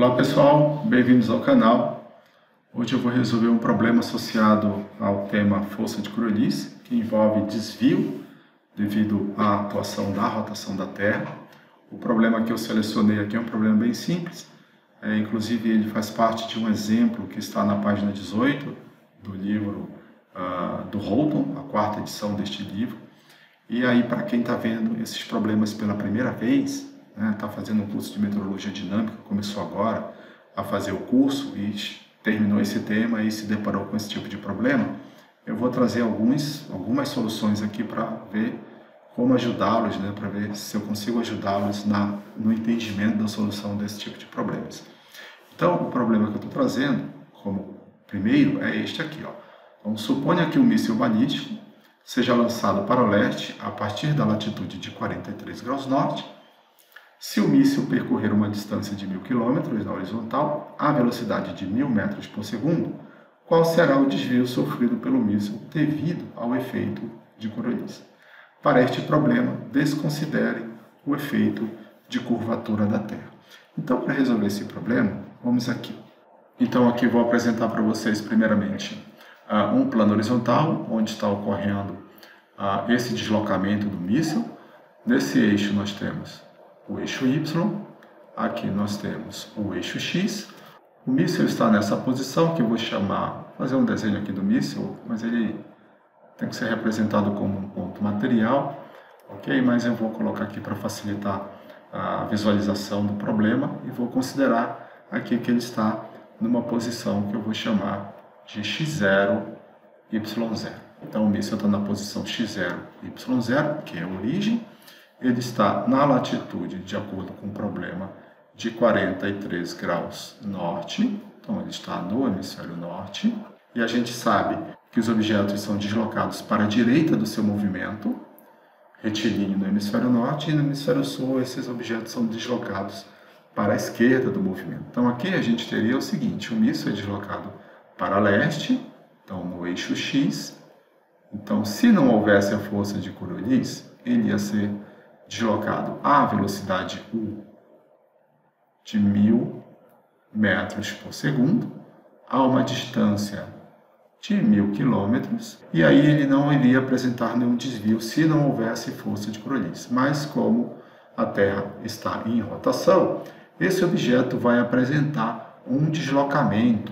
Olá pessoal, bem-vindos ao canal. Hoje eu vou resolver um problema associado ao tema força de Coriolis, que envolve desvio devido à atuação da rotação da Terra. O problema que eu selecionei aqui é um problema bem simples, inclusive ele faz parte de um exemplo que está na página 18 do livro do Holton, a quarta edição deste livro. E aí, para quem está vendo esses problemas pela primeira vez, está fazendo um curso de meteorologia dinâmica, começou agora a fazer o curso e terminou esse tema e se deparou com esse tipo de problema, eu vou trazer algumas soluções aqui para ver como ajudá-los, para ver se eu consigo ajudá-los no entendimento da solução desse tipo de problemas. Então, o problema que eu estou trazendo, como primeiro, é este aqui. Então, suponha que um míssil balístico seja lançado para o leste a partir da latitude de 43 graus norte. Se o míssil percorrer uma distância de 1000 km na horizontal, a velocidade de 1000 metros por segundo, qual será o desvio sofrido pelo míssil devido ao efeito de Coriolis? Para este problema, desconsidere o efeito de curvatura da Terra. Então, para resolver esse problema, vamos aqui. Então, aqui vou apresentar para vocês, primeiramente, um plano horizontal, onde está ocorrendo esse deslocamento do míssil. Nesse eixo nós temos o eixo Y, aqui nós temos o eixo X. O míssil está nessa posição que eu vou fazer um desenho aqui do míssil, mas ele tem que ser representado como um ponto material, ok? Mas eu vou colocar aqui para facilitar a visualização do problema e vou considerar aqui que ele está numa posição que eu vou chamar de x0, y0. Então o míssil está na posição x0, y0, que é a origem. Ele está na latitude, de acordo com o problema, de 43 graus norte. Então, ele está no hemisfério norte. E a gente sabe que os objetos são deslocados para a direita do seu movimento, retilíneo no hemisfério norte, e no hemisfério sul esses objetos são deslocados para a esquerda do movimento. Então, aqui a gente teria o seguinte: o míssil é deslocado para leste, então no eixo X. Então, se não houvesse a força de Coriolis, ele ia ser deslocado à velocidade U de 1000 metros por segundo, a uma distância de 1000 quilômetros, e aí ele não iria apresentar nenhum desvio se não houvesse força de Coriolis. Mas como a Terra está em rotação, esse objeto vai apresentar um deslocamento,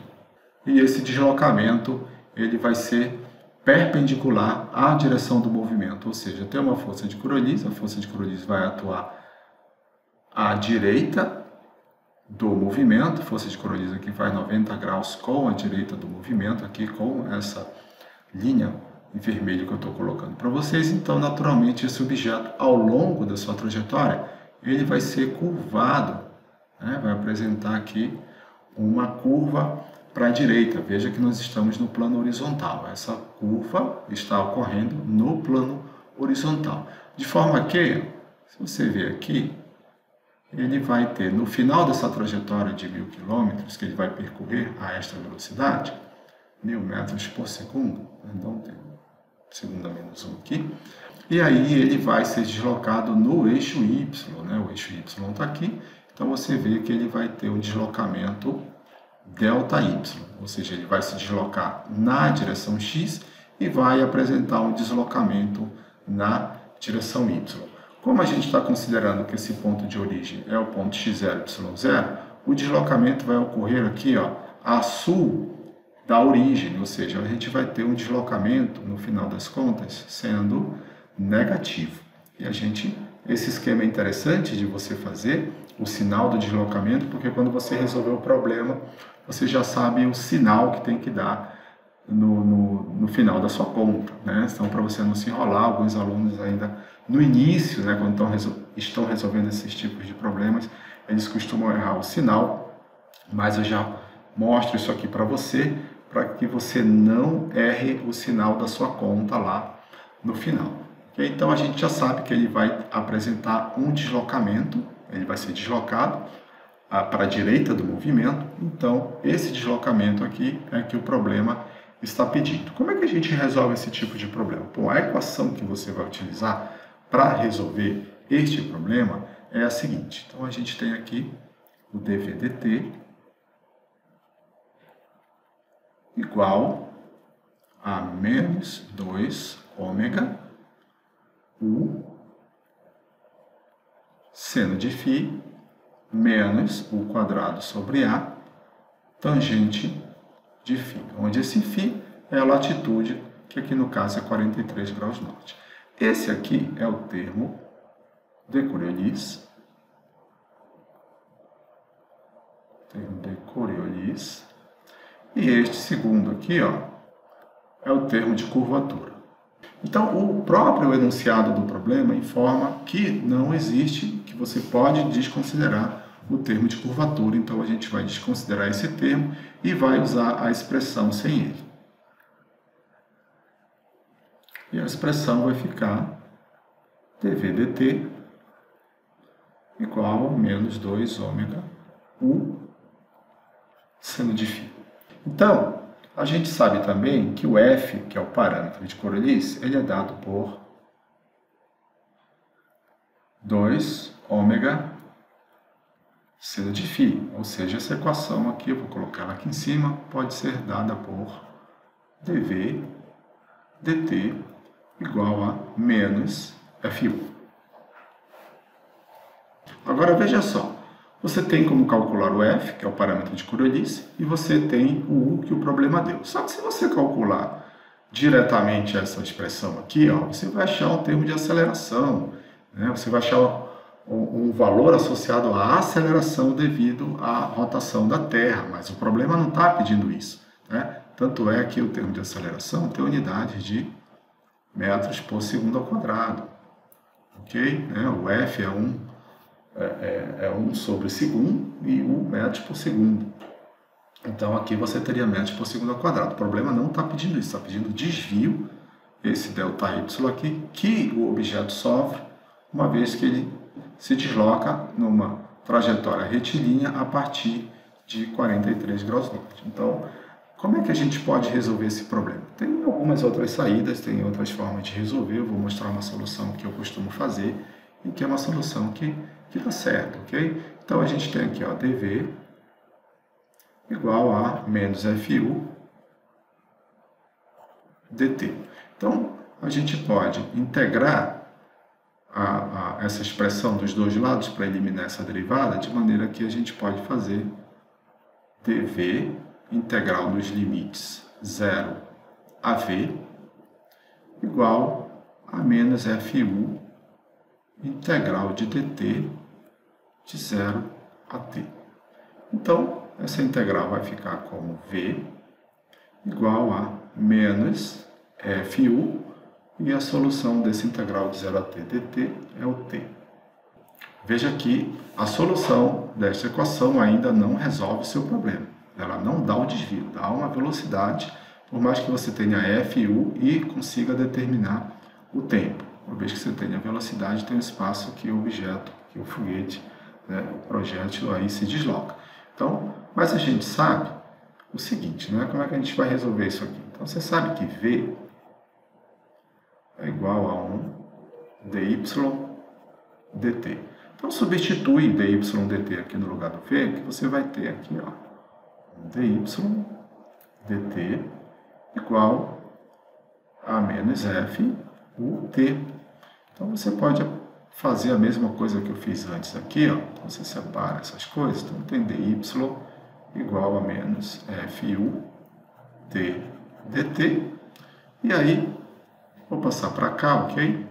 e esse deslocamento ele vai ser perpendicular à direção do movimento, ou seja, tem uma força de Coriolis, a força de Coriolis vai atuar à direita do movimento, força de Coriolis aqui faz 90 graus com a direita do movimento, aqui com essa linha em vermelho que eu estou colocando para vocês. Então, naturalmente, esse objeto, ao longo da sua trajetória, ele vai ser curvado, vai apresentar aqui uma curva para a direita. Veja que nós estamos no plano horizontal. Essa curva está ocorrendo no plano horizontal. De forma que, se você ver aqui, ele vai ter, no final dessa trajetória de 1000 km, que ele vai percorrer a esta velocidade, 1000 metros por segundo, então tem segundo a menos 1 aqui, e aí ele vai ser deslocado no eixo Y, o eixo Y está aqui, então você vê que ele vai ter um deslocamento ΔY, ou seja, ele vai se deslocar na direção X e vai apresentar um deslocamento na direção Y. Como a gente está considerando que esse ponto de origem é o ponto x0, y0, o deslocamento vai ocorrer aqui a sul da origem, ou seja, a gente vai ter um deslocamento, no final das contas, sendo negativo. E esse esquema é interessante de você fazer, o sinal do deslocamento, porque quando você resolver o problema, você já sabe o sinal que tem que dar no final da sua conta, Então, para você não se enrolar, alguns alunos ainda no início, quando estão resolvendo esses tipos de problemas, eles costumam errar o sinal, mas eu já mostro isso aqui para que você não erre o sinal da sua conta lá no final. Okay? Então, a gente já sabe que ele vai apresentar um deslocamento, ele vai ser deslocado para a direita do movimento. Então, esse deslocamento aqui é que o problema está pedindo. Como é que a gente resolve esse tipo de problema? Bom, a equação que você vai utilizar para resolver este problema é a seguinte. Então, a gente tem aqui o dv dt igual a menos 2 ômega u seno de φ menos u quadrado sobre a tangente de φ, onde esse φ é a latitude, que aqui no caso é 43 graus norte. Esse aqui é o termo de Coriolis, e este segundo aqui, ó, é o termo de curvatura. Então, o próprio enunciado do problema informa que não existe, que você pode desconsiderar o termo de curvatura. Então, a gente vai desconsiderar esse termo e vai usar a expressão sem ele. E a expressão vai ficar dv dt igual a menos 2 ômega u seno de φ. Então, a gente sabe também que o f, que é o parâmetro de Coriolis, ele é dado por 2 ômega seno de φ. Ou seja, essa equação aqui, eu vou colocar ela aqui em cima, pode ser dada por dv dt igual a menos fu. Agora, veja só. Você tem como calcular o f, que é o parâmetro de Coriolis, e você tem o u, que o problema deu. Só que se você calcular diretamente essa expressão aqui, ó, você vai achar um termo de aceleração, né? Você vai achar um valor associado à aceleração devido à rotação da Terra, mas o problema não está pedindo isso, né? Tanto é que o termo de aceleração tem unidade de metros por segundo ao quadrado, ok? O f é 1 sobre segundo e 1 metros por segundo. Então, aqui você teria metros por segundo ao quadrado. O problema não está pedindo isso, está pedindo desvio, esse ΔY aqui, que o objeto sofre, uma vez que ele se desloca numa trajetória retilínea a partir de 43 graus norte. Então, como é que a gente pode resolver esse problema? Tem algumas outras saídas, tem outras formas de resolver. Eu vou mostrar uma solução que eu costumo fazer e que é uma solução que dá certo, ok? Então, a gente tem aqui, ó, dv igual a menos fu dt. Então, a gente pode integrar essa expressão dos dois lados para eliminar essa derivada, de maneira que a gente pode fazer dv integral nos limites 0 a v igual a menos fu integral de dt de 0 a t. Então, essa integral vai ficar como v igual a menos fu, e a solução desse integral de 0 a t dt é o t. Veja que a solução desta equação ainda não resolve o seu problema. Ela não dá o desvio, dá uma velocidade, por mais que você tenha fu e consiga determinar o tempo. Uma vez que você tenha a velocidade, tem um espaço que o objeto, que o foguete, né, o projétil aí se desloca. Então, mas a gente sabe o seguinte, né? Como é que a gente vai resolver isso aqui? Então, você sabe que v é igual a 1 dy dt. Então, substitui dy dt aqui no lugar do v, que você vai ter aqui, ó, dy dt igual a menos f ut. Então, você pode fazer a mesma coisa que eu fiz antes aqui, ó. Então, você separa essas coisas. Então, tem dy igual a menos fu t dt. E aí, vou passar para cá, ok?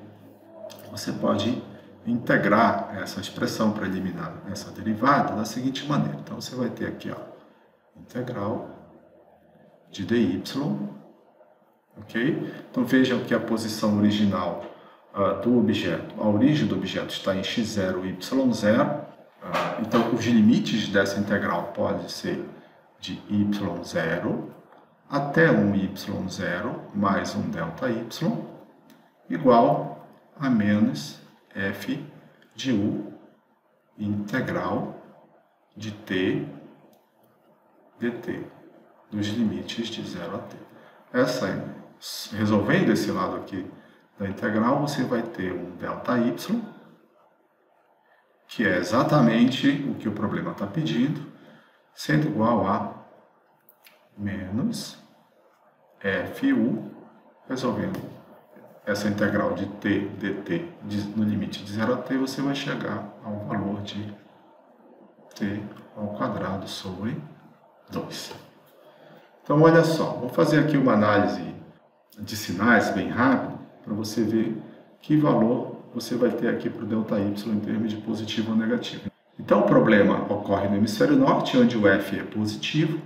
Você pode integrar essa expressão para eliminar essa derivada da seguinte maneira. Então, você vai ter aqui, ó, integral de dy, ok? Então, vejam que a posição original do objeto, a origem do objeto está em x0, y0. Então, os limites dessa integral podem ser de y0 até um y0 mais um ΔY igual a menos f de u integral de t dt dos limites de 0 a t. Resolvendo esse lado aqui da integral, você vai ter um ΔY que é exatamente o que o problema está pedindo, sendo igual a menos FU, resolvendo essa integral de t dt no limite de 0 a t, você vai chegar ao valor de t ao quadrado sobre 2. Então, olha só, vou fazer aqui uma análise de sinais bem rápido, para você ver que valor você vai ter aqui para o ΔY em termos de positivo ou negativo. Então, o problema ocorre no hemisfério norte, onde o F é positivo.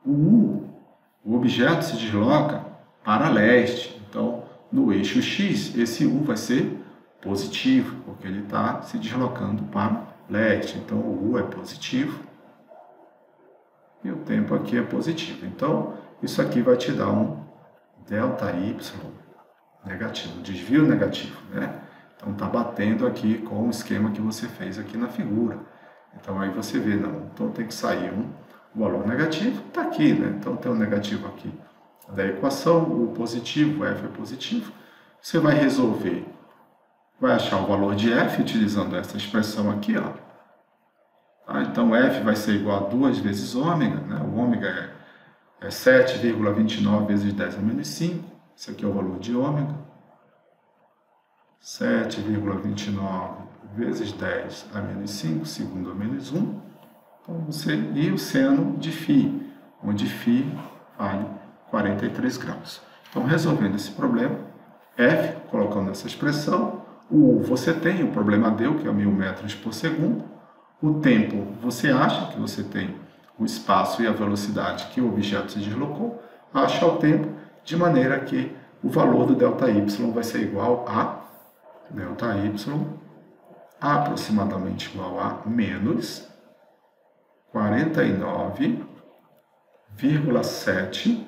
O objeto se desloca para leste. Então, no eixo X, esse U vai ser positivo, porque ele está se deslocando para leste. Então, o U é positivo e o tempo aqui é positivo. Então, isso aqui vai te dar um ΔY negativo, desvio negativo, né? Então, está batendo aqui com o esquema que você fez aqui na figura. Então, aí você vê, não, então tem que sair um valor negativo, está aqui, né? Então, tem um negativo aqui da equação, o positivo, o F é positivo. Você vai resolver, vai achar o valor de F utilizando essa expressão aqui, ó. Tá? Então, F vai ser igual a 2 vezes ômega, né? O ômega é 7,29 vezes 10 a menos 5. Esse aqui é o valor de ômega. 7,29 vezes 10 a menos 5, segundo a menos 1. Então, e o seno de φ, onde φ vale 43 graus. Então, resolvendo esse problema, F, colocando essa expressão, o U você tem, o problema deu, que é 1000 metros por segundo. O tempo, você acha que você tem o espaço e a velocidade que o objeto se deslocou, acha o tempo, de maneira que o valor do ΔY vai ser igual a ΔY aproximadamente igual a menos 49,7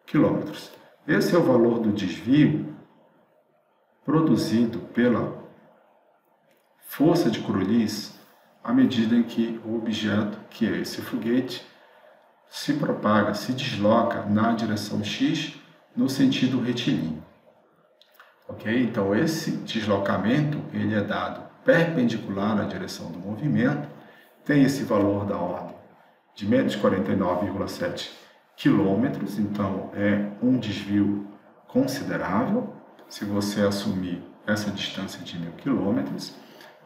quilômetros. Esse é o valor do desvio produzido pela força de Coriolis à medida em que o objeto, que é esse foguete, se propaga, se desloca na direção X no sentido retilíneo. Ok? Então, esse deslocamento ele é dado perpendicular à direção do movimento, tem esse valor da ordem de menos 49,7 quilômetros, então é um desvio considerável, se você assumir essa distância de 1000 quilômetros.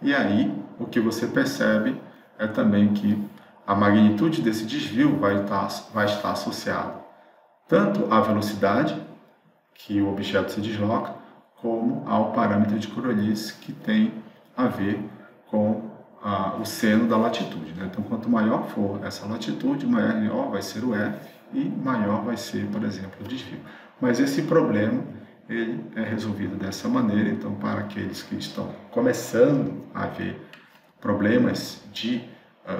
E aí, o que você percebe é também que a magnitude desse desvio vai estar associada tanto à velocidade que o objeto se desloca, como ao parâmetro de Coriolis, que tem a ver com o seno da latitude, né? Então, quanto maior for essa latitude, maior vai ser o F e maior vai ser, por exemplo, o desvio. Mas esse problema ele é resolvido dessa maneira. Então, para aqueles que estão começando a ver problemas de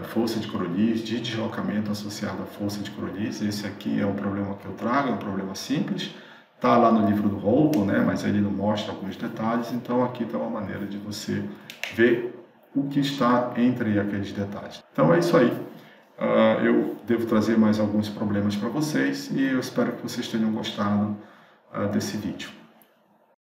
força de Coriolis, de deslocamento associado à força de Coriolis, esse aqui é um problema que eu trago, é um problema simples, está lá no livro do Hubble, né, mas ele não mostra alguns detalhes, então aqui está uma maneira de você ver o que está entre aqueles detalhes. Então é isso aí. Eu devo trazer mais alguns problemas para vocês e eu espero que vocês tenham gostado desse vídeo.